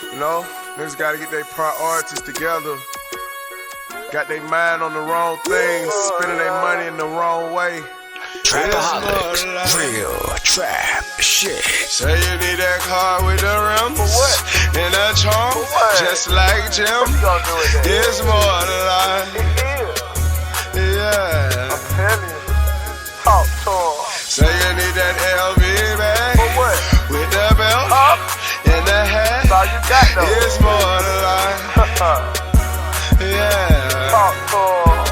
You know, niggas gotta get their priorities together. Got their mind on the wrong things, spending their money in the wrong way. Trapaholics, real trap shit. Say you need that car with the rims and a charm, just like Jim. It's more than life. Yeah. I'm telling you. Talk to him. Say you need that LV bag For what? with the belt and the hat. That's all you got though. It's more than life. Yeah. Talk to him.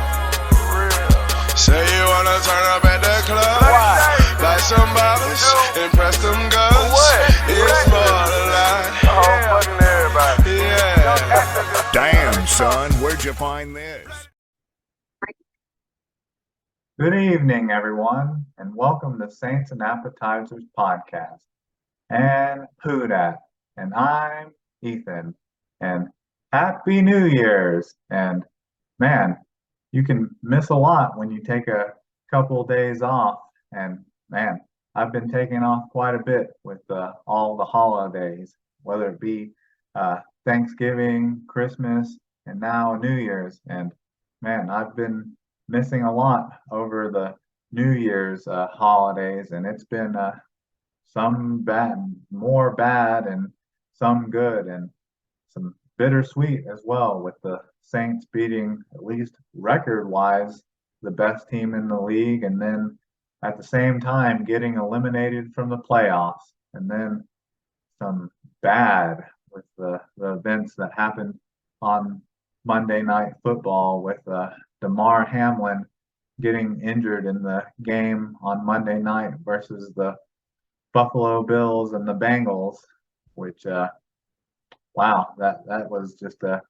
Real. Say you wanna turn up at the club, Why? buy some bottles, impress them girls. what? It's more than life. Oh, fucking everybody. Yeah. Damn, son, where'd you find this? Good evening, everyone, and welcome to Saints and Appetizers podcast. And who dat? And I'm Ethan. And Happy New Year's! And man, you can miss a lot when you take a couple days off. And man, I've been taking off quite a bit with all the holidays, whether it be Thanksgiving, Christmas, and now New Year's. And man, I've been missing a lot over the New Year's holidays, and it's been some bad, more bad, and some good, and some bittersweet as well, with the Saints beating, at least record-wise, the best team in the league, and then at the same time getting eliminated from the playoffs, and then some bad with the events that happened on Monday Night Football with Damar Hamlin getting injured in the game on Monday night versus the Buffalo Bills and the Bengals, which wow, that was just a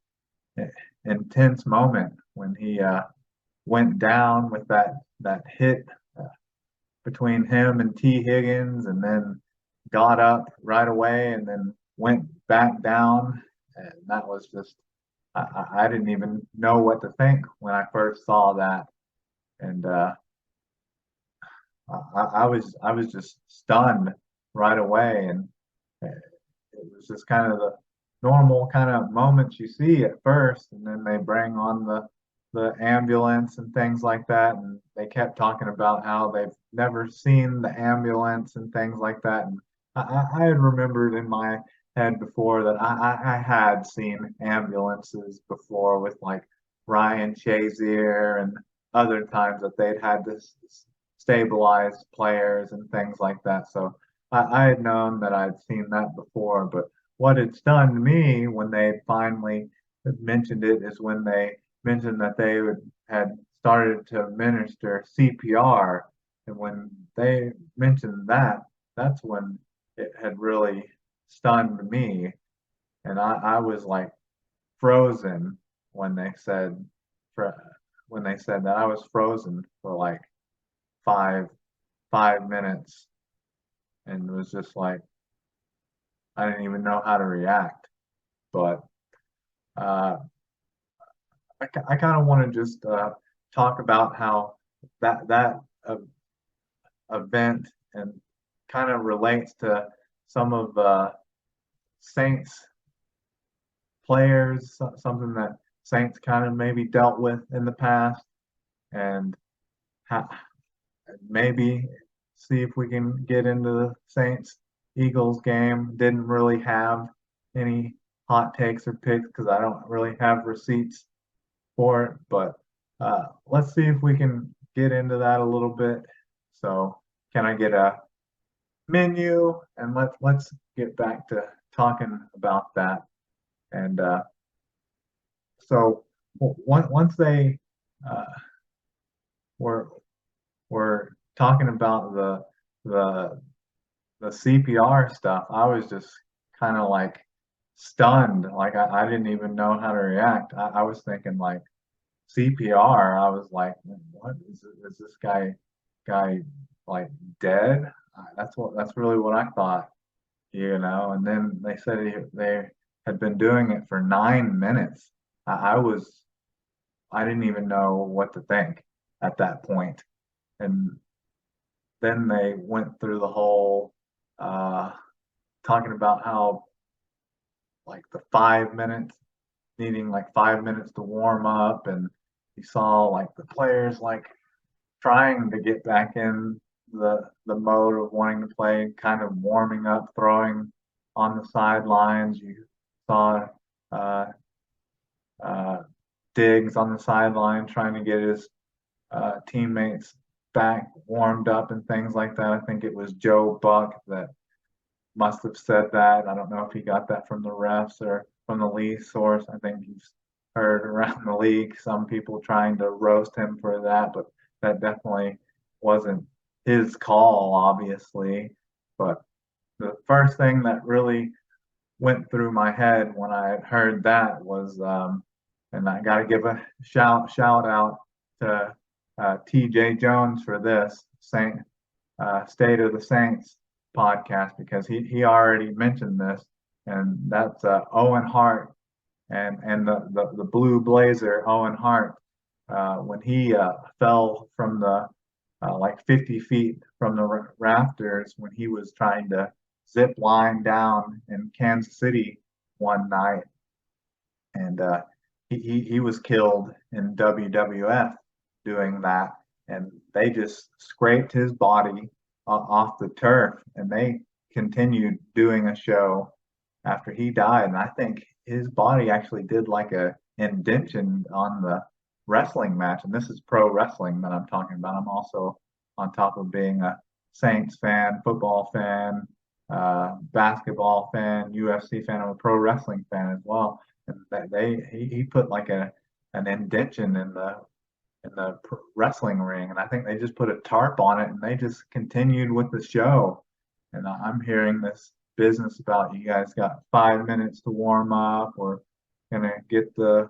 intense moment when he went down with that hit between him and T. Higgins, and then got up right away and then went back down, and that was just I didn't even know what to think when I first saw that, and I was just stunned right away, and it was just kind of the normal kind of moments you see at first, and then they bring on the ambulance and things like that, and they kept talking about how they've never seen the ambulance and things like that, and I had remembered in my head before that I had seen ambulances before with like Ryan Shazier and other times that they'd had to stabilize players and things like that. So I had known that I'd seen that before, but what had stunned me when they finally mentioned it is when they mentioned that they had started to administer CPR, and when they mentioned that, that's when it had really stunned me, and I was like frozen when they said that. I was frozen for like five minutes, and it was just like I didn't even know how to react. But I kind of want to just talk about how that event and kind of relates to some of the Saints players, something that Saints kind of maybe dealt with in the past, and maybe see if we can get into the Saints Eagles game. Didn't really have any hot takes or picks because I don't really have receipts for it, but let's see if we can get into that a little bit. So can I get a menu, and let's get back to talking about that. And so once they were talking about the CPR stuff, I was just kind of like stunned. Like I didn't even know how to react. I was thinking like CPR. I was like, what is this guy like dead? That's really what I thought, And then they said they had been doing it for 9 minutes. I didn't even know what to think at that point. And then they went through the whole talking about how like the 5 minutes, needing like 5 minutes to warm up, and you saw like the players like trying to get back in the mode of wanting to play, kind of warming up, throwing on the sidelines. You saw uh, uh, Diggs on the sideline trying to get his teammates back warmed up and things like that. I think it was Joe Buck that must have said that. I don't know if he got that from the refs or from the league source. I think he's heard around the league some people trying to roast him for that, but that definitely wasn't his call, obviously. But the first thing that really went through my head when I heard that was, and I got to give a shout out to T.J. Jones for this State of the Saints podcast, because he already mentioned this, and that's Owen Hart and the Blue Blazer Owen Hart when he fell from the like 50 feet from the rafters when he was trying to zip line down in Kansas City one night, and he was killed in WWF doing that, and they just scraped his body off the turf, and they continued doing a show after he died. And I think his body actually did like a indention on the wrestling match. And this is pro wrestling that I'm talking about. I'm also, on top of being a Saints fan, football fan, basketball fan, UFC fan, I'm a pro wrestling fan as well. And he put like an indention in the wrestling ring, and I think they just put a tarp on it, and they just continued with the show. And I'm hearing this business about you guys got 5 minutes to warm up. We're gonna get the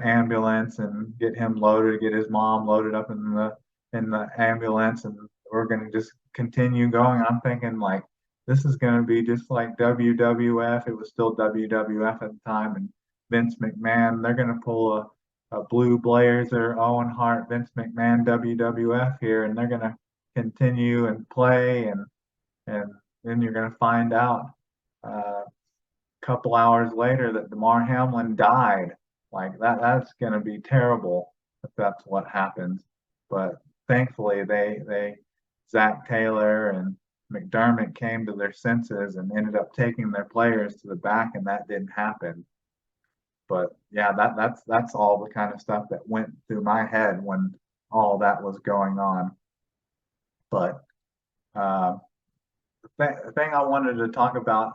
ambulance and get him loaded, get his mom loaded up in the ambulance, and we're gonna just continue going. I'm thinking like this is gonna be just like WWF. It was still WWF at the time, and Vince McMahon. They're gonna pull a Blue Blazer, Owen Hart, Vince McMahon, WWF here, and they're gonna continue and play, and then you're gonna find out a couple hours later that Damar Hamlin died. Like that's gonna be terrible if that's what happens. But thankfully, they Zach Taylor and McDermott came to their senses and ended up taking their players to the back, and that didn't happen. But yeah, that's all the kind of stuff that went through my head when all that was going on. But the thing I wanted to talk about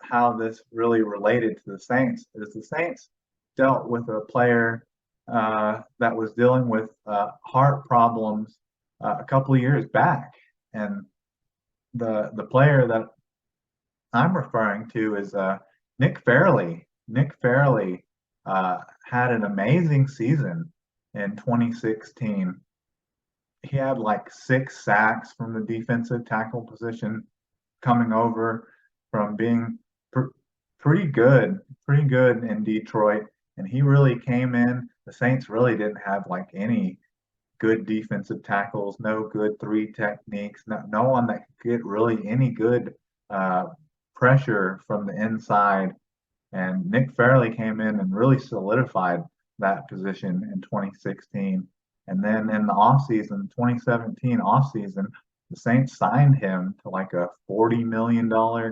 how this really related to the Saints is the Saints dealt with a player that was dealing with heart problems a couple of years back, and the player that I'm referring to is Nick Fairley. Nick Fairley had an amazing season in 2016. He had like 6 sacks from the defensive tackle position, coming over from being pretty good in Detroit. And he really came in. The Saints really didn't have like any good defensive tackles, no good 3 techniques, no one that could get really any good pressure from the inside. And Nick Fairley came in and really solidified that position in 2016. And then in the offseason, 2017 offseason, the Saints signed him to like a $40 million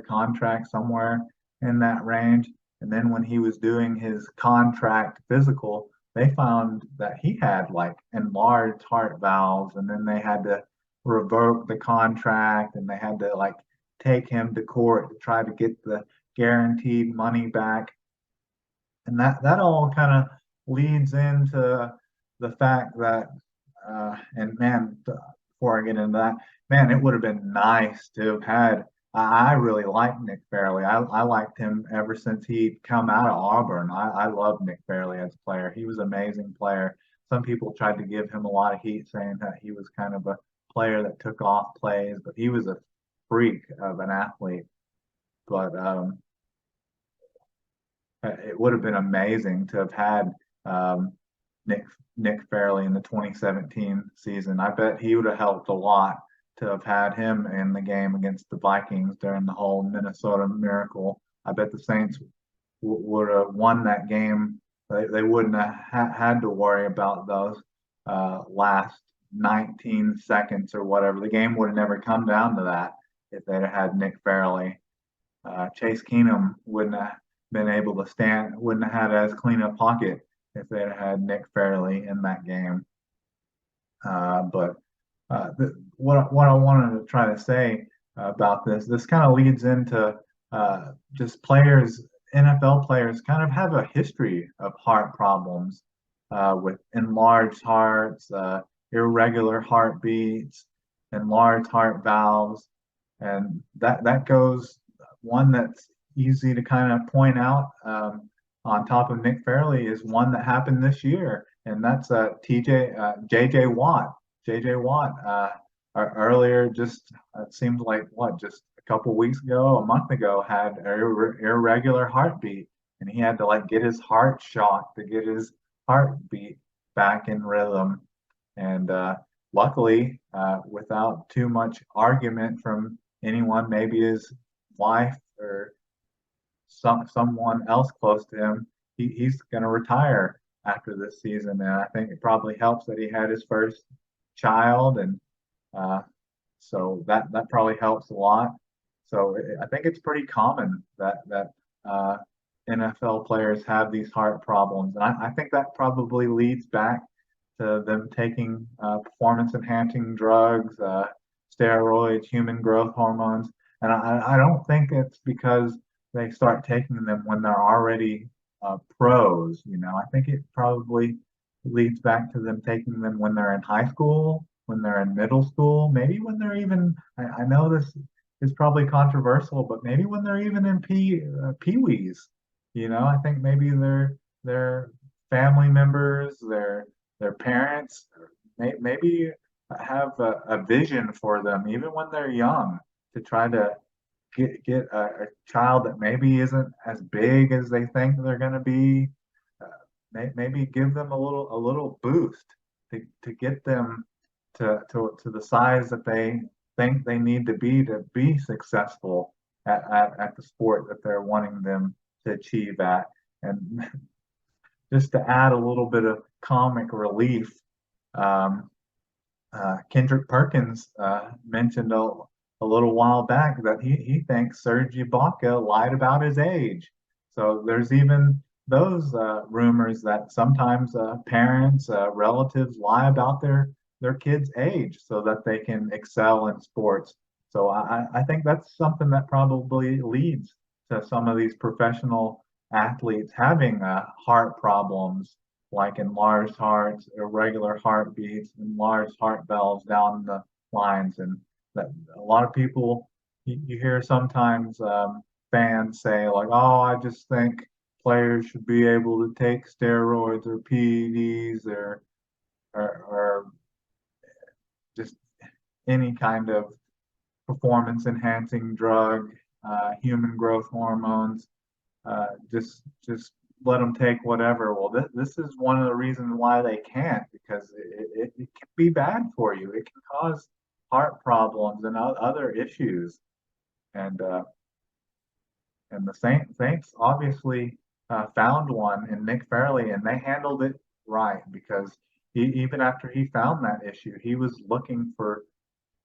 contract, somewhere in that range. And then when he was doing his contract physical, they found that he had like enlarged heart valves, and then they had to revoke the contract, and they had to like take him to court to try to get the guaranteed money back. And that all kind of leads into the fact that and man, before I get into that, man, it would have been nice to have had. I really liked Nick Fairley. I liked him ever since he'd come out of Auburn. I loved Nick Fairley as a player. He was an amazing player. Some people tried to give him a lot of heat, saying that he was kind of a player that took off plays, but he was a freak of an athlete. But it would have been amazing to have had Nick Fairley in the 2017 season. I bet he would have helped a lot to have had him in the game against the Vikings during the whole Minnesota Miracle. I bet the Saints would have won that game. They wouldn't have had to worry about those last 19 seconds or whatever. The game would have never come down to that if they'd have had Nick Fairley. Chase Keenum wouldn't have been able to stand, wouldn't have had as clean a pocket if they'd have had Nick Fairley in that game. But what I wanted to try to say about this kind of leads into just players, NFL players, kind of have a history of heart problems with enlarged hearts, irregular heartbeats, enlarged heart valves, and that goes one that's easy to kind of point out on top of Nick Fairley is one that happened this year, and that's JJ Watt. JJ Watt earlier, just it seems like just a couple weeks ago, a month ago, had an irregular heartbeat, and he had to like get his heart shocked to get his heartbeat back in rhythm. And luckily, without too much argument from anyone, maybe his wife or someone else close to him, he's going to retire after this season. And I think it probably helps that he had his first child, and so that probably helps a lot. So I think it's pretty common that NFL players have these heart problems, and I think that probably leads back to them taking performance enhancing drugs, steroids, human growth hormones, and I don't think it's because they start taking them when they're already pros. I think it probably leads back to them taking them when they're in high school, when they're in middle school, maybe when they're even, I know this is probably controversial, but maybe when they're even in pee-wees. I think maybe their family members, their parents, maybe have a vision for them, even when they're young, to try to get a child that maybe isn't as big as they think they're going to be. Maybe give them a little boost to get them to the size that they think they need to be successful at the sport that they're wanting them to achieve at. And just to add a little bit of comic relief, Kendrick Perkins mentioned a little while back that he thinks Serge Ibaka lied about his age. So there's even those rumors that sometimes parents, relatives lie about their kids' age so that they can excel in sports. So I think that's something that probably leads to some of these professional athletes having heart problems, like enlarged hearts, irregular heartbeats, enlarged heart valves down the lines. And that a lot of people, you hear sometimes fans say like, oh, I just think players should be able to take steroids or PEDs or just any kind of performance enhancing drug, human growth hormones, just let them take whatever. Well, this is one of the reasons why they can't, because it can be bad for you. It can cause heart problems and other issues. And the Saints obviously found one in Nick Fairley, and they handled it right, because even after he found that issue, he was looking for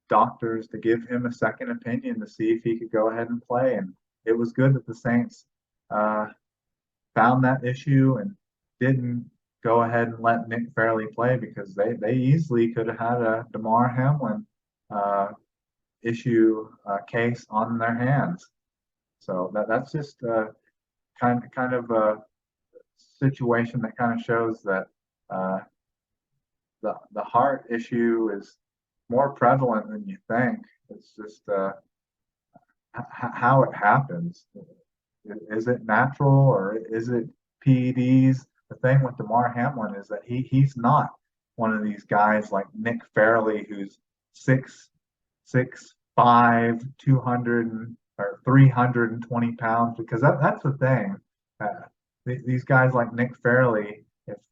doctors to give him a second opinion to see if he could go ahead and play. And it was good that the Saints found that issue and didn't go ahead and let Nick Fairley play, because they easily could have had a Damar Hamlin issue case on their hands. So that's just kind of a situation that kind of shows that the heart issue is more prevalent than you think. It's just how it happens. Is it natural or is it PEDs? The thing with Damar Hamlin is that he's not one of these guys like Nick Fairley, who's 6'5", 200 or 320 pounds, because that's the thing. These guys like Nick Fairley,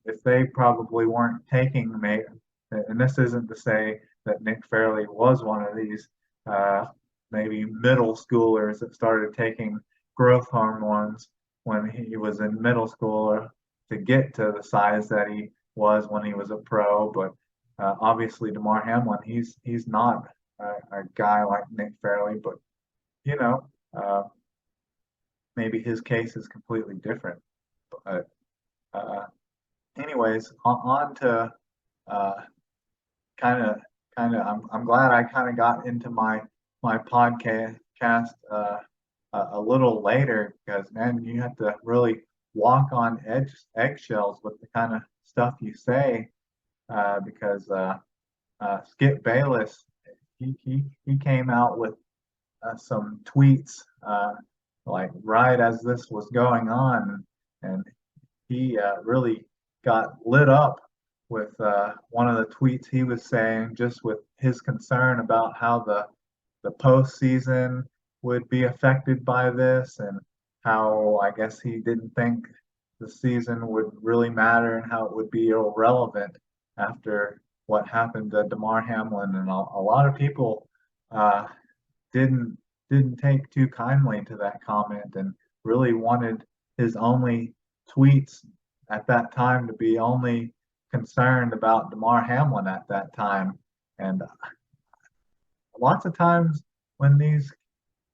if they probably weren't taking, and this isn't to say that Nick Fairley was one of these maybe middle schoolers that started taking growth hormones, when he was in middle school to get to the size that he was when he was a pro. But obviously, Damar Hamlin, he's not a guy like Nick Fairley, but you know, maybe his case is completely different. But uh, anyways, on to kind of I'm glad I kind of got into my podcast a little later, because man, you have to really walk on eggshells with the kind of stuff you say, because Skip Bayless, he came out with some tweets like right as this was going on, and he really got lit up with one of the tweets he was saying, just with his concern about how the postseason would be affected by this, and how I guess he didn't think the season would really matter, and how it would be irrelevant after what happened to Damar Hamlin. And a lot of people uh, didn't take too kindly to that comment, and really wanted his only tweets at that time to be only concerned about Damar Hamlin at that time. And lots of times when these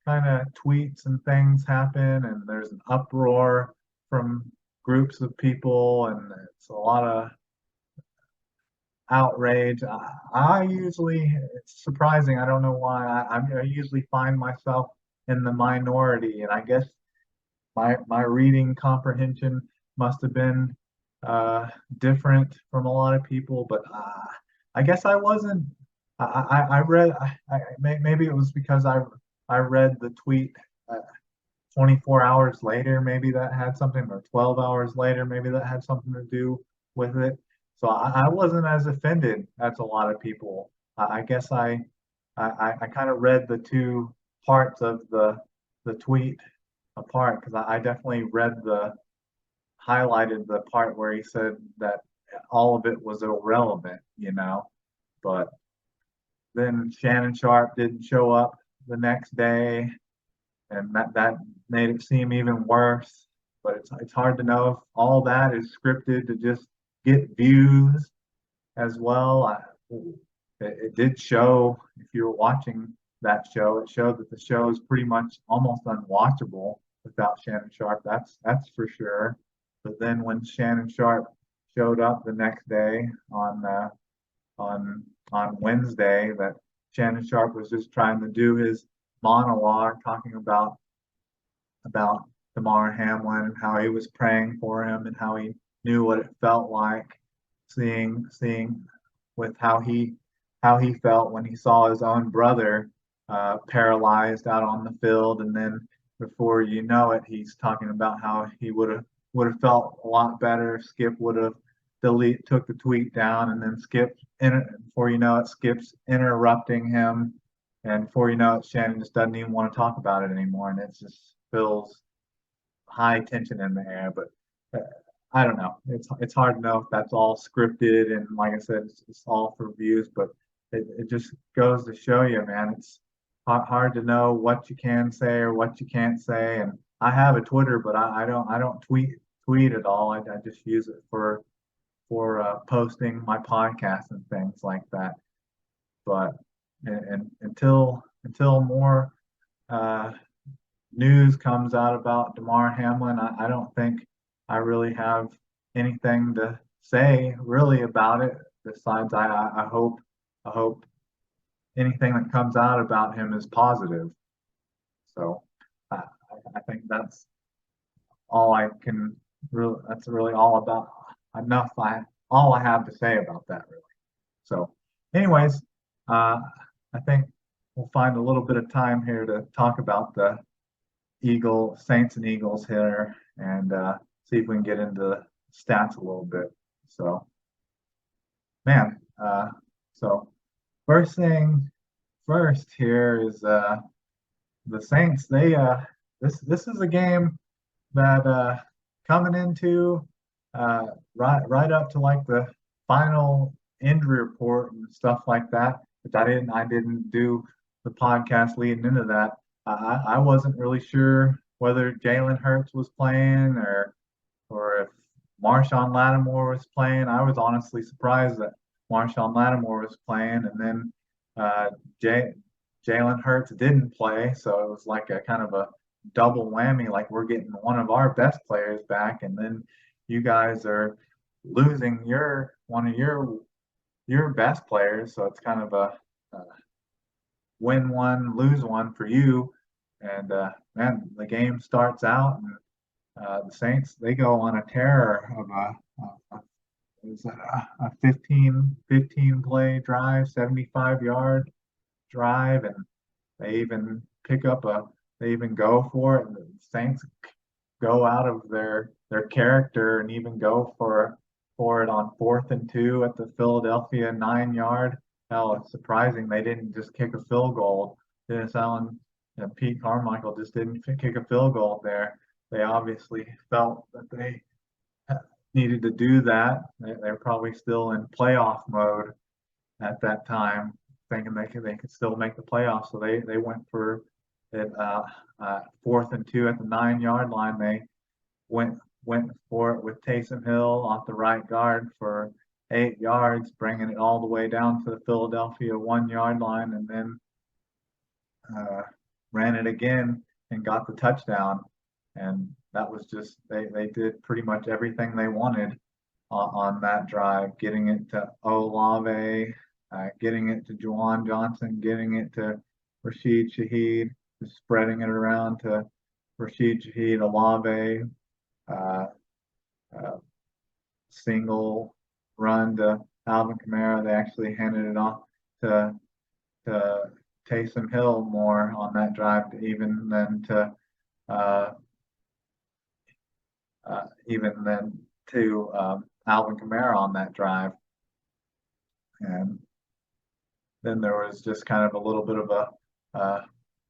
kind of tweets and things happen and there's an uproar from groups of people and it's a lot of outrage, I usually, it's surprising, I don't know why, I usually find myself in the minority. And I guess my reading comprehension must have been different from a lot of people, but I guess I wasn't. I read. Maybe it was because I read the tweet 24 hours later. Maybe that had something, or 12 hours later. Maybe that had something to do with it. So I wasn't as offended as a lot of people. I guess I kind of read the two parts of the tweet apart, because I definitely highlighted the part where he said that all of it was irrelevant. But then Shannon Sharpe didn't show up the next day, and that made it seem even worse. But it's hard to know if all that is scripted to just get views as well. It did show, if you were watching that show, it showed that the show is pretty much almost unwatchable without Shannon Sharpe. That's for sure. But then when Shannon Sharpe showed up the next day on Wednesday, that Shannon Sharpe was just trying to do his monologue, talking about Damar Hamlin and how he was praying for him and how he knew what it felt like, seeing with how he felt when he saw his own brother paralyzed out on the field. And then before you know it, he's talking about how he would have felt a lot better if Skip would have took the tweet down. And then before you know it, Skip's interrupting him, and before you know it, Shannon just doesn't even want to talk about it anymore, and it just feels high tension in the air. But I don't know. It's hard to know if that's all scripted, and like I said, it's all for views. But it just goes to show you, man, it's hard to know what you can say or what you can't say. And I have a Twitter, but I don't tweet at all. I just use it for posting my podcast and things like that. But and until more news comes out about Damar Hamlin, I don't think I really have anything to say really about it. Besides, I hope anything that comes out about him is positive. So I think that's all I can really. That's really all about all I have to say about that, really. So, anyways, I think we'll find a little bit of time here to talk about the Saints and Eagles here, and see if we can get into the stats a little bit. So, man, so first thing first here is the Saints. This is a game that coming into right up to like the final injury report and stuff like that, which I didn't do the podcast leading into that. I wasn't really sure whether Jalen Hurts was playing or if Marshawn Lattimore was playing. I was honestly surprised that Marshawn Lattimore was playing, and then Jalen Hurts didn't play, so it was like a kind of a double whammy. Like we're getting one of our best players back, and then you guys are losing one of your best players. So it's kind of a win one, lose one for you. And man, the game starts out, and the Saints, they go on a tear of a 15 play drive, 75-yard drive, and they even they even go for it. And the Saints go out of their character and even go for it on 4th and 2 at the Philadelphia 9-yard. Hell, it's surprising they didn't just kick a field goal. Dennis Allen and Pete Carmichael just didn't kick a field goal there. They obviously felt that they needed to do that. They're probably still in playoff mode at that time, thinking they could still make the playoffs. So they went for it 4th and 2 at the 9-yard line. They went for it with Taysom Hill off the right guard for 8 yards, bringing it all the way down to the Philadelphia 1-yard line, and then ran it again and got the touchdown. And that was just they did pretty much everything they wanted on that drive, getting it to Olave, getting it to Juwan Johnson, getting it to Rashid Shaheed, just spreading it around to Rashid Shaheed, Olave, single run to Alvin Kamara. They actually handed it off to Taysom Hill more on that drive, even than to Alvin Kamara on that drive. And then there was just kind of a little bit of a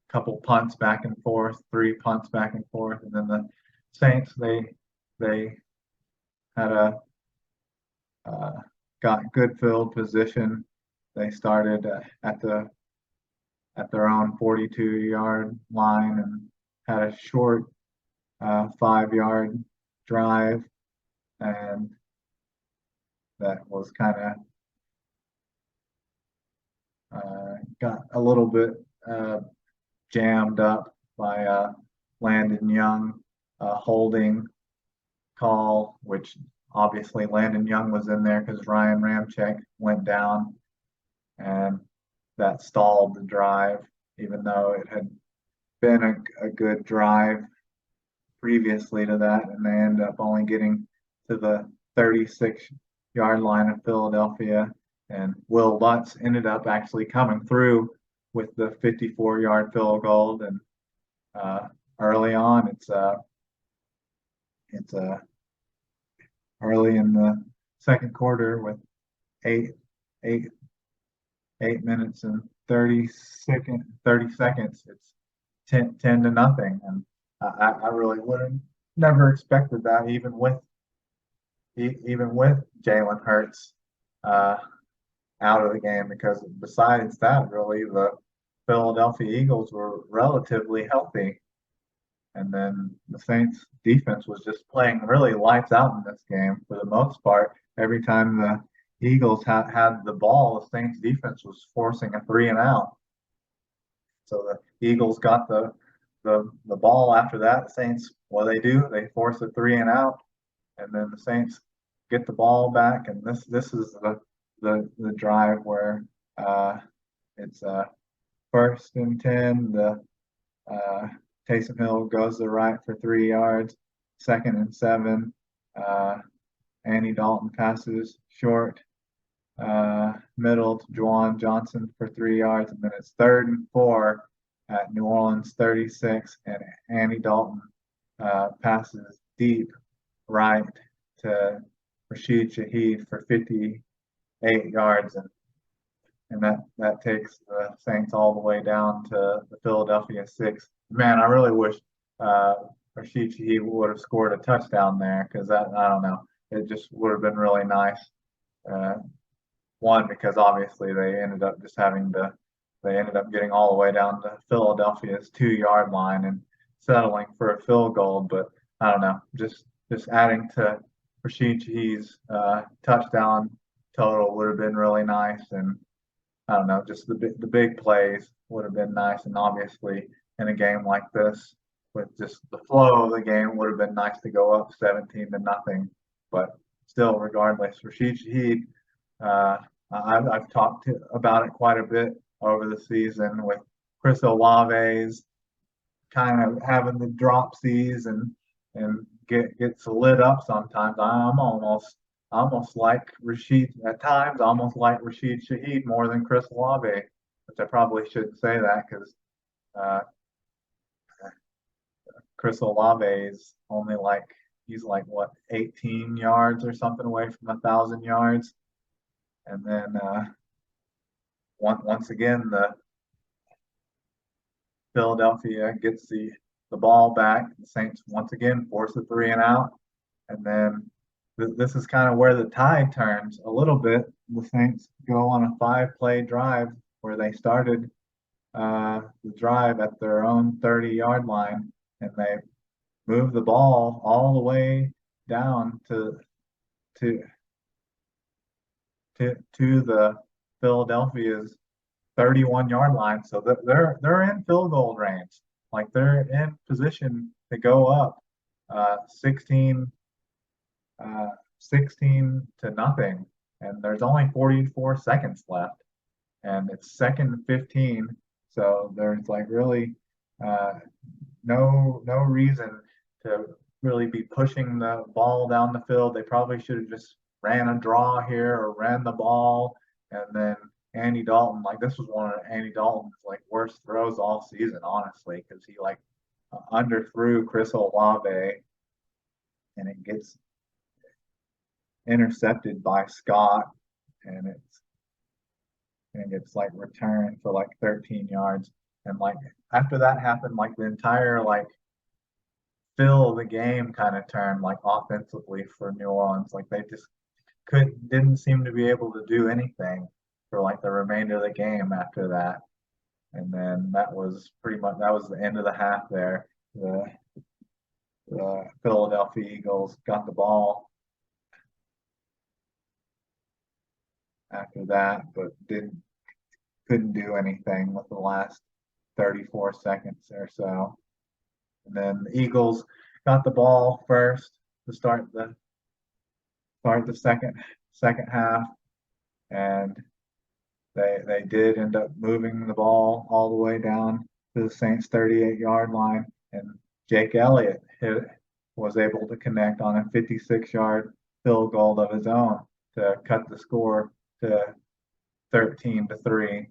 couple punts back and forth, 3 punts back and forth, and then the Saints they had got good field position. They started at their own 42-yard line and had a short 5-yard drive, and that was kind of got a little bit jammed up by Landon Young holding call, which obviously Landon Young was in there because Ryan Ramczyk went down, and that stalled the drive, even though it had been a good drive previously to that, and they ended up only getting to the 36-yard line of Philadelphia, and Will Lutz ended up actually coming through with the 54-yard field goal. And early on, it's early in the second quarter with 8 minutes and 30 seconds. It's 10 to nothing, and I really would have never expected that, even with Jalen Hurts out of the game, because besides that, really the Philadelphia Eagles were relatively healthy, and then the Saints defense was just playing really lights out in this game for the most part. Every time the Eagles had the ball, the Saints defense was forcing a 3 and out. So the Eagles got the ball after that. The Saints, what do? They force a 3 and out, and then the Saints get the ball back. And this is the drive where it's 1st and 10. The Taysom Hill goes to the right for 3 yards. 2nd and 7. Andy Dalton passes short, middle to Juwan Johnson for 3 yards, and then it's 3rd and 4 at New Orleans 36, and Andy Dalton passes deep right to Rashid Shaheed for 58 yards, and that takes the Saints all the way down to the Philadelphia 6. Man, I really wish Rashid Shaheed would have scored a touchdown there, because I don't know, it just would have been really nice. One, because obviously they ended up getting all the way down to Philadelphia's 2-yard line, and settling for a field goal. But I don't know, just adding to Rashid Shaheed's touchdown total would have been really nice, and I don't know, just the big plays would have been nice, and obviously in a game like this, with just the flow of the game, would have been nice to go up 17-0. But still, regardless, Rashid Shaheed, I've talked about it quite a bit over the season with Chris Olave's kind of having the dropsies and gets lit up sometimes. I'm almost like Rashid at times, almost like Rashid Shaheed more than Chris Olave, which I probably shouldn't say that because uh, Chris Olave is only like he's like what 18 yards or something away from 1,000 yards, and then once again the Philadelphia gets the ball back. The Saints once again force a 3-and-out, and then this is kind of where the tide turns a little bit. The Saints go on a 5-play drive where they started the drive at their own 30-yard line, and they move the ball all the way down to the Philadelphia's 31-yard line. So they're in field goal range. Like they're in position to go up 16 16-0, and there's only 44 seconds left, and it's 2nd and 15. So there's like really no reason to really be pushing the ball down the field. They probably should have just ran a draw here or ran the ball, and then Andy Dalton, like this was one of Andy Dalton's like worst throws all season, honestly, because he like underthrew Chris Olave, and it gets intercepted by Scott, and it gets like returned for like 13 yards. And like after that happened, like the entire like feel of the game kind of turned like offensively for New Orleans. Like they just didn't seem to be able to do anything for like the remainder of the game after that. And then that was the end of the half there. The Philadelphia Eagles got the ball after that, but couldn't do anything with the last 34 seconds or so. And then the Eagles got the ball first to start the second half, and they did end up moving the ball all the way down to the Saints 38-yard line, and Jake Elliott was able to connect on a 56-yard field goal of his own to cut the score to 13-3.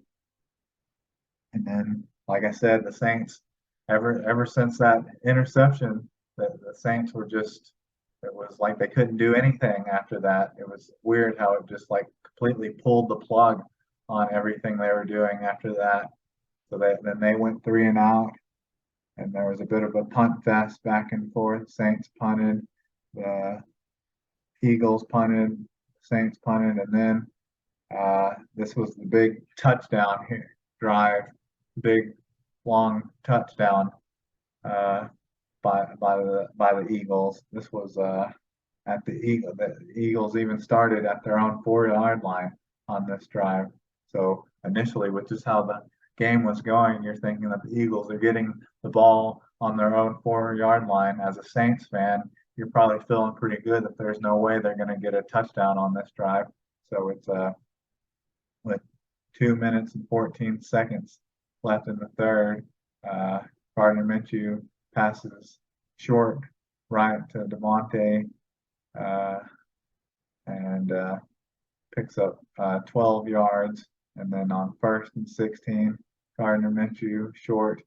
And then, like I said, the Saints, ever since that interception, the Saints were just, it was like they couldn't do anything after that. It was weird how it just like completely pulled the plug on everything they were doing after that. So then they went 3-and-out, and there was a bit of a punt fest back and forth. Saints punted, the Eagles punted, Saints punted, and then this was the big touchdown drive, big long touchdown by the Eagles. This was at the Eagles even started at their own 4-yard line on this drive. So initially, with just how the game was going, you're thinking that the Eagles are getting the ball on their own 4-yard line. As a Saints fan, you're probably feeling pretty good that there's no way they're going to get a touchdown on this drive. So it's with 2 minutes and 14 seconds left in the third, Gardner Minshew passes short right to Devontae and picks up 12 yards. And then on 1st and 16, Gardner Minshew short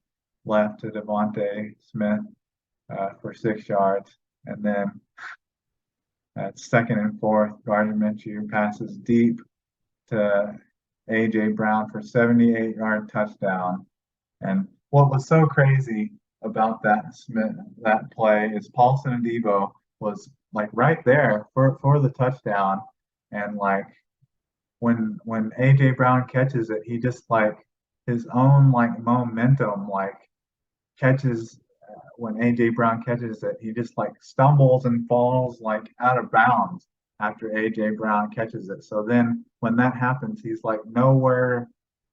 left to Devontae Smith for 6 yards. And then at 2nd and 4th, Gardner Minshew passes deep to A.J. Brown for 78-yard touchdown. And what was so crazy about that play is Paulson Adebo was like right there for the touchdown, and like when A.J. Brown catches it, he just like his own like momentum like catches when AJ Brown catches it, he just like stumbles and falls like out of bounds after AJ Brown catches it. So then when that happens, he's like nowhere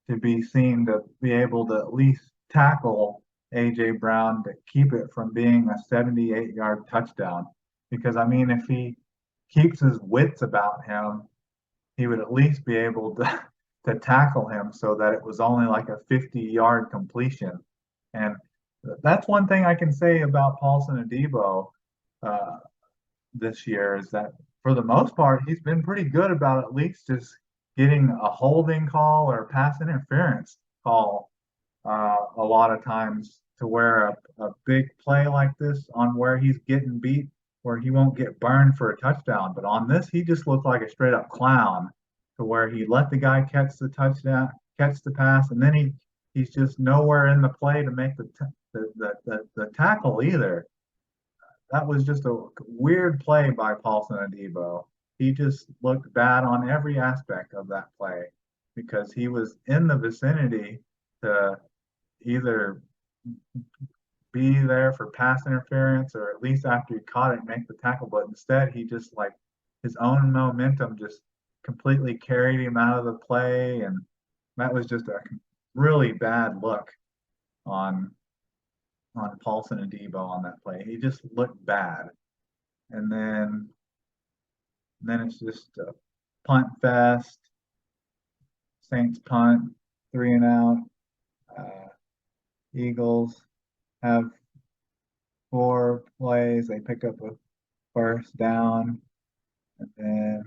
to be seen to be able to at least tackle AJ Brown to keep it from being a 78-yard touchdown. Because I mean, if he keeps his wits about him, he would at least be able to tackle him so that it was only like a 50-yard completion. And that's one thing I can say about Paulson Adebo uh, this year is that for the most part, he's been pretty good about at least just getting a holding call or pass interference call a lot of times to where a big play like this on where he's getting beat, where he won't get burned for a touchdown. But on this, he just looked like a straight up clown to where he let the guy catch the touchdown, catch the pass, and then he's just nowhere in the play to make the tackle either. That was just a weird play by Paulson Adebo. He just looked bad on every aspect of that play because he was in the vicinity to either be there for pass interference or at least after he caught it, make the tackle. But instead, he just like his own momentum just completely carried him out of the play. And that was just a really bad look on Paulson Adebo on that play. He just looked bad. And then it's just a punt fest. Saints punt, 3 and out. Eagles have 4 plays. They pick up a first down, and then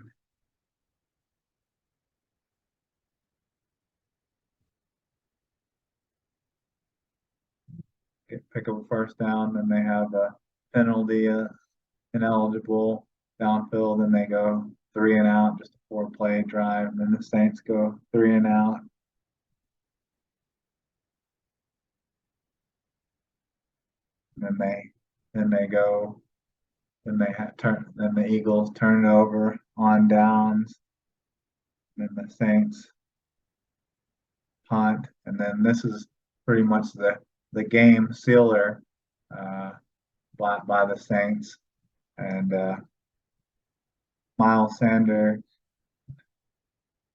pick up a first down. Then they have a penalty, ineligible downfield. Then they go 3 and out, just a 4-play drive. And then the Saints go 3 and out. Then the Eagles turn it over on downs. Then the Saints punt, and then this is pretty much the game sealer by the Saints. And Miles Sanders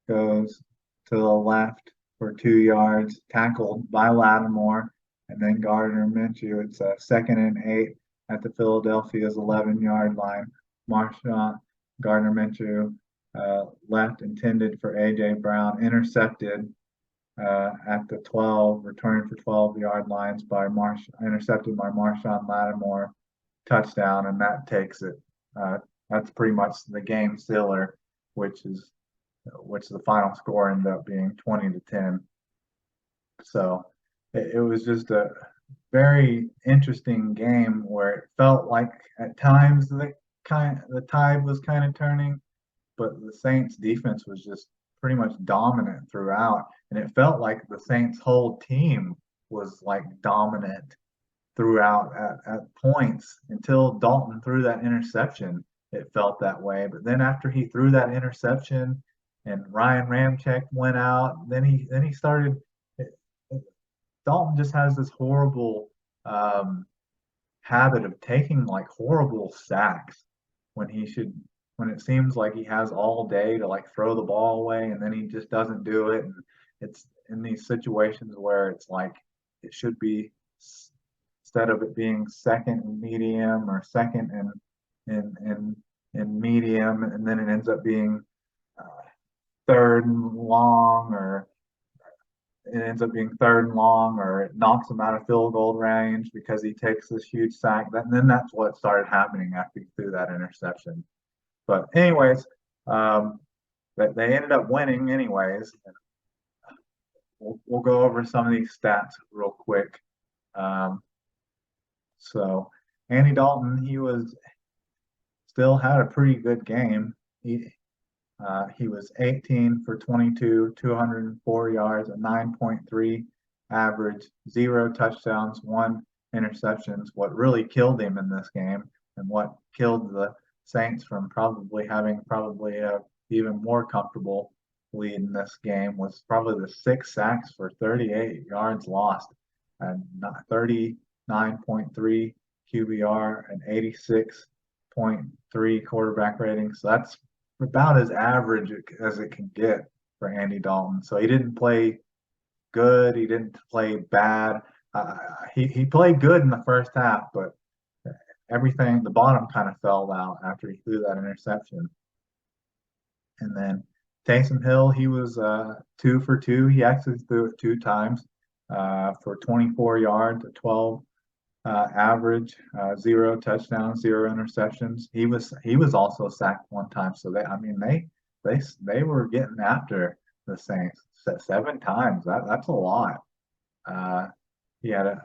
goes to the left for 2 yards, tackled by Lattimore. And then Gardner Minshew, it's a 2nd and 8 at the Philadelphia's 11-yard line. Gardner Minshew left intended for A.J. Brown, intercepted at the 12, returned for 12-yard lines intercepted by Marshawn Lattimore, touchdown, and that takes it. That's pretty much the game sealer, which the final score ended up being 20-10. So it was just a very interesting game where it felt like at times the tide was kind of turning, but the Saints defense was just pretty much dominant throughout. And it felt like the Saints whole team was like dominant throughout at points until Dalton threw that interception. It felt that way. But then after he threw that interception and Ryan Ramczyk went out, then he started. Dalton just has this horrible habit of taking like horrible sacks when it seems like he has all day to like throw the ball away, and then he just doesn't do it. And it's in these situations where it's like it should be, instead of it being 2nd and medium or 2nd and medium, and then it ends up being 3rd and long, or it ends up being 3rd and long, or it knocks him out of field goal range because he takes this huge sack. And then that's what started happening after he threw that interception. But anyways, they ended up winning anyways. We'll go over some of these stats real quick. So Andy Dalton, he still had a pretty good game. He was 18 for 22, 204 yards, a 9.3 average, 0 touchdowns, 1 interceptions. What really killed him in this game, and what killed the Saints from probably having a even more comfortable lead in this game, was probably the 6 sacks for 38 yards lost, and 30 9.3 QBR, and 86.3 quarterback rating. So that's about as average as it can get for Andy Dalton. So he didn't play good. He didn't play bad. He played good in the first half, but the bottom kind of fell out after he threw that interception. And then Taysom Hill, he was 2 for 2. He actually threw it 2 times for 24 yards, a 12 average, 0 touchdowns, 0 interceptions. He was also sacked 1 time. So they were getting after the Saints 7 times. That's a lot. He had a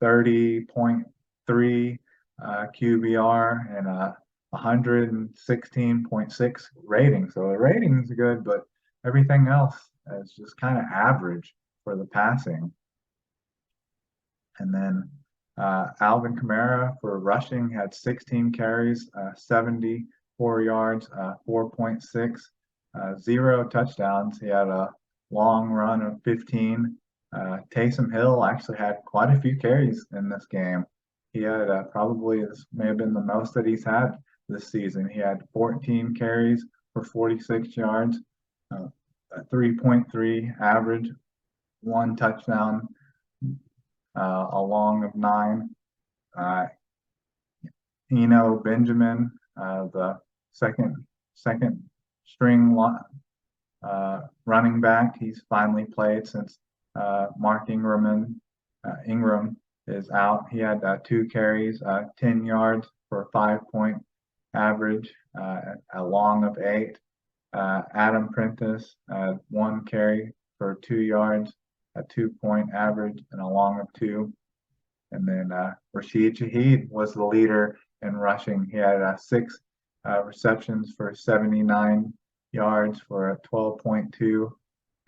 30.3 QBR and a 116.6 rating. So the rating's good, but everything else is just kind of average for the passing. And then Alvin Kamara for rushing had 16 carries, 74 yards, 4.6, 0 touchdowns. He had a long run of 15. Taysom Hill actually had quite a few carries in this game. He had probably, this may have been the most that he's had this season. He had 14 carries for 46 yards, a 3.3 average, 1 touchdown, a long of 9. Eno Benjamin, the second string running back, he's finally played since Mark Ingram is out. He had 2 carries, 10 yards for a 5-point average, a long of 8. Adam Prentice, 1 carry for 2 yards, a 2-point average, and a long of 2. And then Rashid Shaheed was the leader in rushing. He had 6 receptions for 79 yards for a 12.2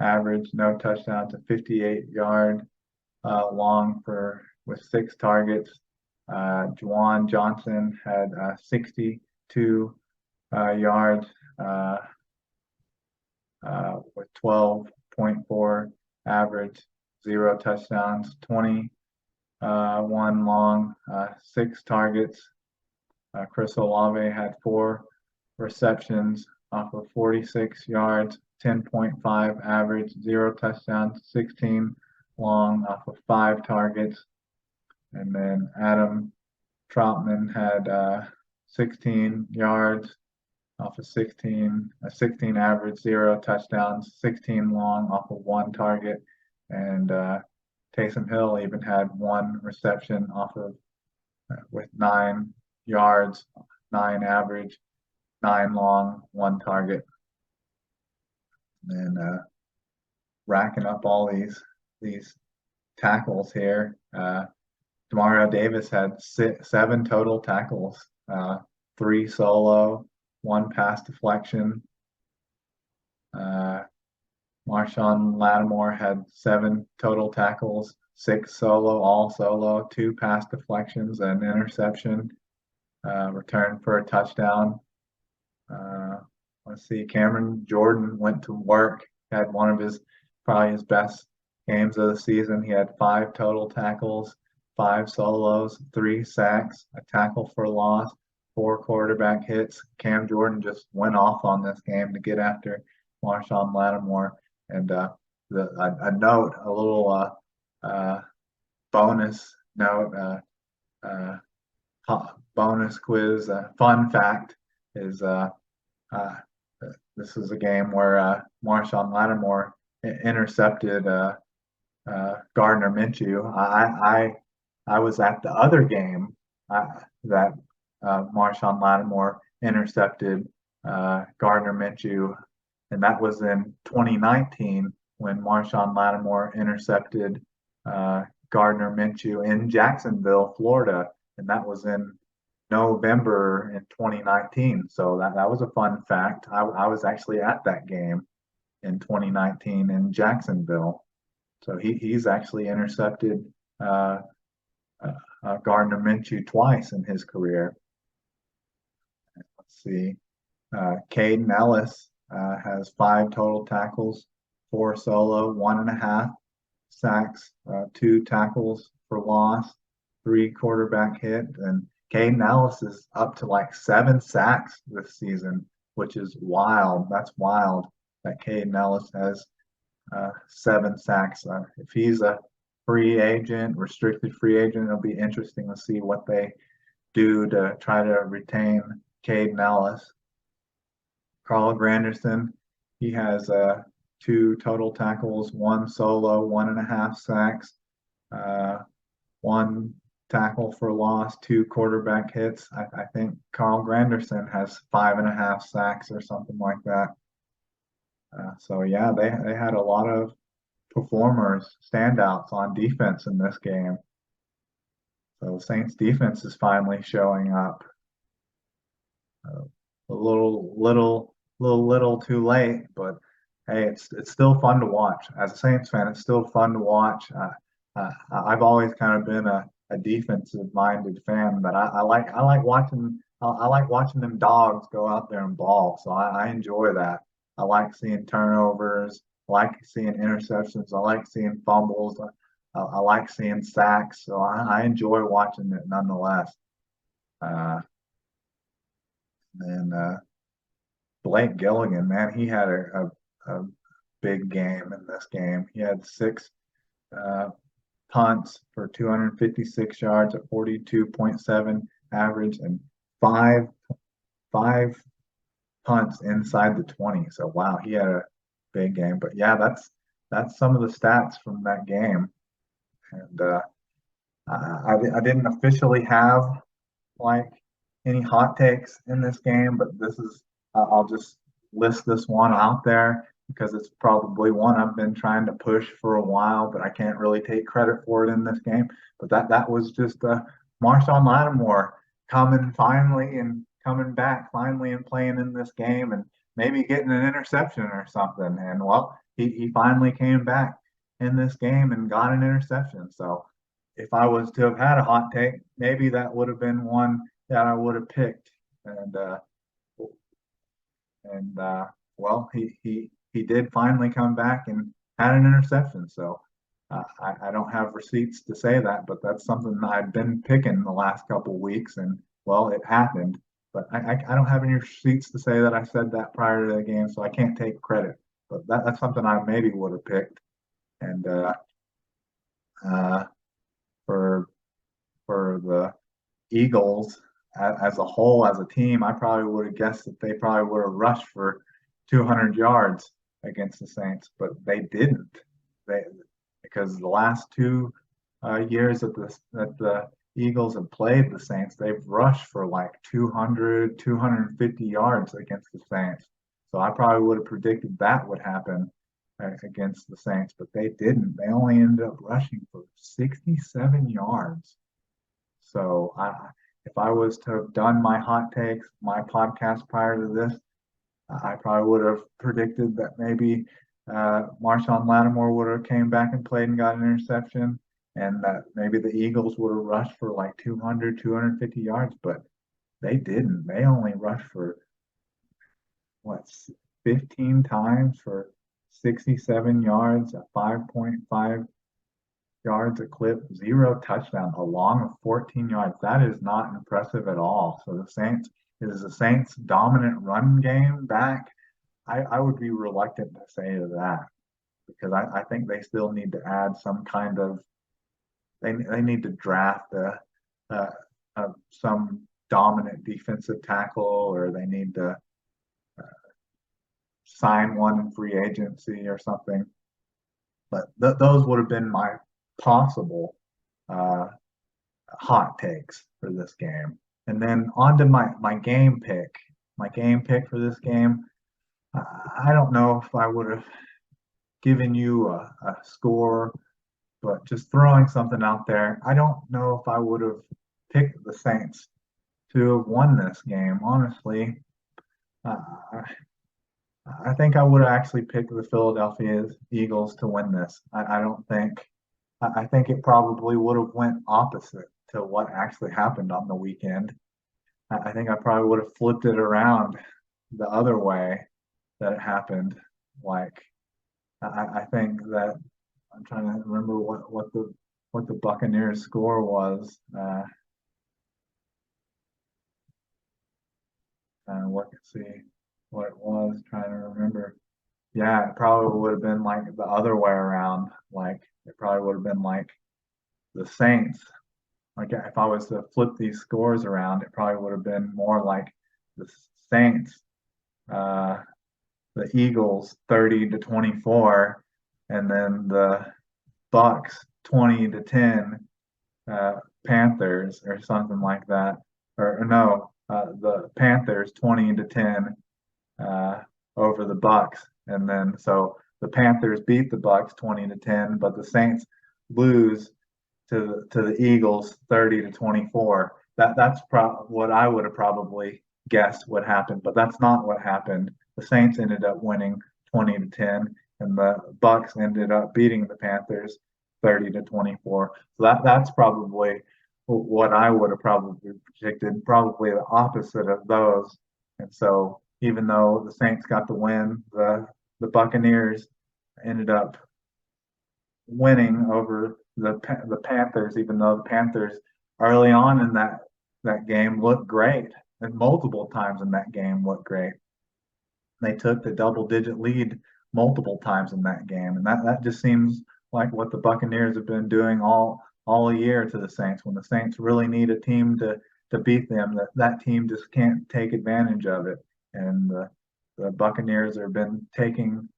average, no touchdowns, a 58-yard long with 6 targets. Juwan Johnson had 62 yards with 12.4 average, 0 touchdowns, 21 long, 6 targets. Chris Olave had 4 receptions off of 46 yards, 10.5 average, 0 touchdowns, 16 long off of 5 targets. And then Adam Troutman had 16 yards off of 16 average, 0 touchdowns, 16 long off of 1 target. And Taysom Hill even had 1 reception off of with 9 yards, 9 average, 9 long, 1 target. And then racking up all these tackles here. Demario Davis had 7 total tackles, 3 solo, 1 pass deflection. Marshawn Lattimore had 7 total tackles, 6 solo, all solo, 2 pass deflections, and an interception. Return for a touchdown. Let's see, Cameron Jordan went to work, had one of probably his best games of the season. He had 5 total tackles, 5 solos, 3 sacks, a tackle for loss, 4 quarterback hits. Cam Jordan just went off on this game to get after Marshawn Lattimore. And a little bonus note, bonus quiz, fun fact is this is a game where Marshawn Lattimore intercepted Gardner Minshew. I was at the other game that Marshawn Lattimore intercepted Gardner Minshew, and that was in 2019 when Marshawn Lattimore intercepted Gardner Minshew in Jacksonville, Florida, and that was in November in 2019. So that was a fun fact. I was actually at that game in 2019 in Jacksonville. So he's actually intercepted Gardner Minshew twice in his career. Let's see. Caden Ellis has 5 total tackles, 4 solo, 1.5 sacks, 2 tackles for loss. 3 quarterback hit, and Caden Ellis is up to like 7 sacks this season, which is wild. That's wild that Caden Ellis has 7 sacks. If he's a free agent, restricted free agent, it'll be interesting to see what they do to try to retain Caden Ellis. Carl Granderson, he has 2 total tackles, 1 solo, 1.5 sacks, 1 tackle for loss, 2 quarterback hits. I think Carl Granderson has 5.5 sacks or something like that. So yeah, they had a lot of performers, standouts on defense in this game. So the Saints defense is finally showing up. A little too late, but hey, it's still fun to watch. As a Saints fan, it's still fun to watch. I've always kind of been a defensive-minded fan, but I like watching them dogs go out there and ball. So I enjoy that. I like seeing turnovers. I like seeing interceptions. I like seeing fumbles. I like seeing sacks. So I enjoy watching it nonetheless. And Blake Gilligan, man, he had a big game in this game. He had 6 punts for 256 yards at 42.7 average, and five punts inside the 20. So wow, he had a big game. But yeah, that's some of the stats from that game. And I didn't officially have like any hot takes in this game, but this is I'll just list this one out there because it's probably one I've been trying to push for a while, but I can't really take credit for it in this game. But that was just Marshawn Lattimore coming back finally and playing in this game and maybe getting an interception or something. And well, he finally came back in this game and got an interception. So if I was to have had a hot take, maybe that would have been one that I would have picked. And well, he did finally come back and had an interception. So I don't have receipts to say that, but that's something I've been picking the last couple of weeks, and well, it happened. But I don't have any receipts to say that I said that prior to the game, so I can't take credit. But that's something I maybe would have picked. And for the Eagles as a whole, as a team, I probably would have guessed that they probably would have rushed for 200 yards against the Saints, but they didn't. Because the last 2 years that the Eagles have played the Saints, they've rushed for like 200, 250 yards against the Saints. So I probably would have predicted that would happen against the Saints, but they didn't. They only ended up rushing for 67 yards. So if I was to have done my hot takes, my podcast prior to this, I probably would have predicted that maybe Marshawn Lattimore would have came back and played and got an interception, and that maybe the Eagles would have rushed for like 200, 250 yards, but they didn't. They only rushed for 15 times for 67 yards at 5.5 yards a clip, 0 touchdowns, along with 14 yards. That is not impressive at all. So the Saints' dominant run game back? I would be reluctant to say that because I think they still need to add some kind of they need to draft some dominant defensive tackle, or they need to sign one in free agency or something. But those would have been my possible hot takes for this game. And then on to my game pick. My game pick for this game, I don't know if I would have given you a score, but just throwing something out there, I don't know if I would have picked the Saints to have won this game. Honestly, I think I would have actually picked the Philadelphia Eagles to win this. I think it probably would have went opposite to what actually happened on the weekend. I think I probably would have flipped it around the other way that it happened. Like I think that I'm trying to remember what the what the Buccaneers score was. Let's see what it was. Trying to remember. Yeah, it probably would have been like the other way around. Like it probably would have been like the Saints. Like if I was to flip these scores around, it probably would have been more like the Saints, uh, the Eagles 30-24, and then the Bucks 20-10, Panthers or something like that. Or no, the Panthers 20-10 over the Bucks, and then so the Panthers beat the Bucks 20-10, but the Saints lose to the Eagles 30-24. That's what I would have probably guessed would happen, but that's not what happened. The Saints ended up winning 20-10, and the Bucks ended up beating the Panthers 30-24. So that's probably what I would have probably predicted, probably the opposite of those. And so even though the Saints got the win, the Buccaneers ended up winning over the Panthers, even though the Panthers early on in that game looked great, and multiple times in that game looked great. They took the double-digit lead multiple times in that game, and that just seems like what the Buccaneers have been doing all year to the Saints. When the Saints really need a team to beat them, that team just can't take advantage of it. And the Buccaneers have been taking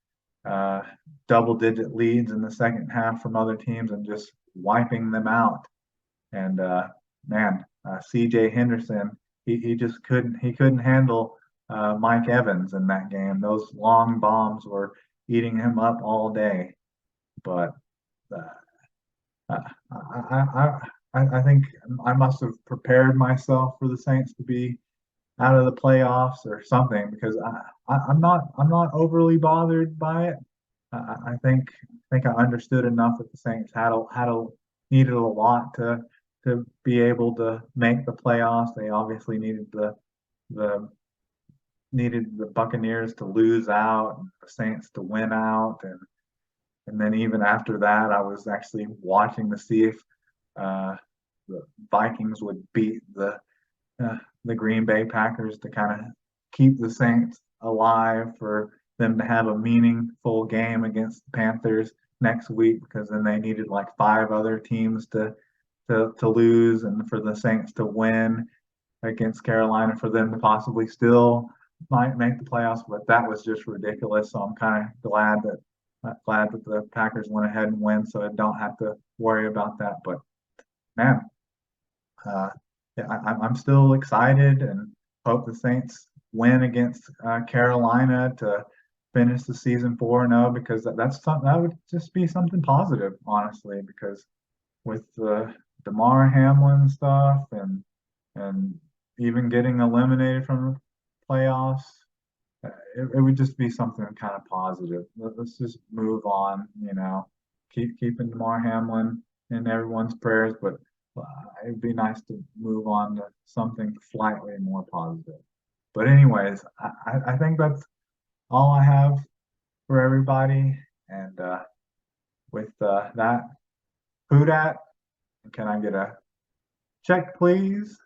double-digit leads in the second half from other teams and just wiping them out. And C.J. Henderson, he just couldn't handle Mike Evans in that game. Those long bombs were eating him up all day. But I think I must have prepared myself for the Saints to be out of the playoffs or something, because I'm not overly bothered by it. I think I understood enough that the Saints needed a lot to be able to make the playoffs. They obviously needed the Buccaneers to lose out, and the Saints to win out, and then even after that, I was actually watching to see if the Vikings would beat the Green Bay Packers to kind of keep the Saints alive, for them to have a meaningful game against the Panthers next week, because then they needed like 5 other teams to lose, and for the Saints to win against Carolina for them to possibly still might make the playoffs. But that was just ridiculous. So I'm kind of glad that the Packers went ahead and win, so I don't have to worry about that. But man, yeah, I'm still excited and hope the Saints win against Carolina to finish the season 4-0, because that would just be something positive, honestly, because with the Damar Hamlin stuff and even getting eliminated from the playoffs, it would just be something kind of positive. Let's just move on, keeping Damar Hamlin in everyone's prayers, but it'd be nice to move on to something slightly more positive. But anyways, I think that's all I have for everybody. And with that, who dat? Can I get a check, please?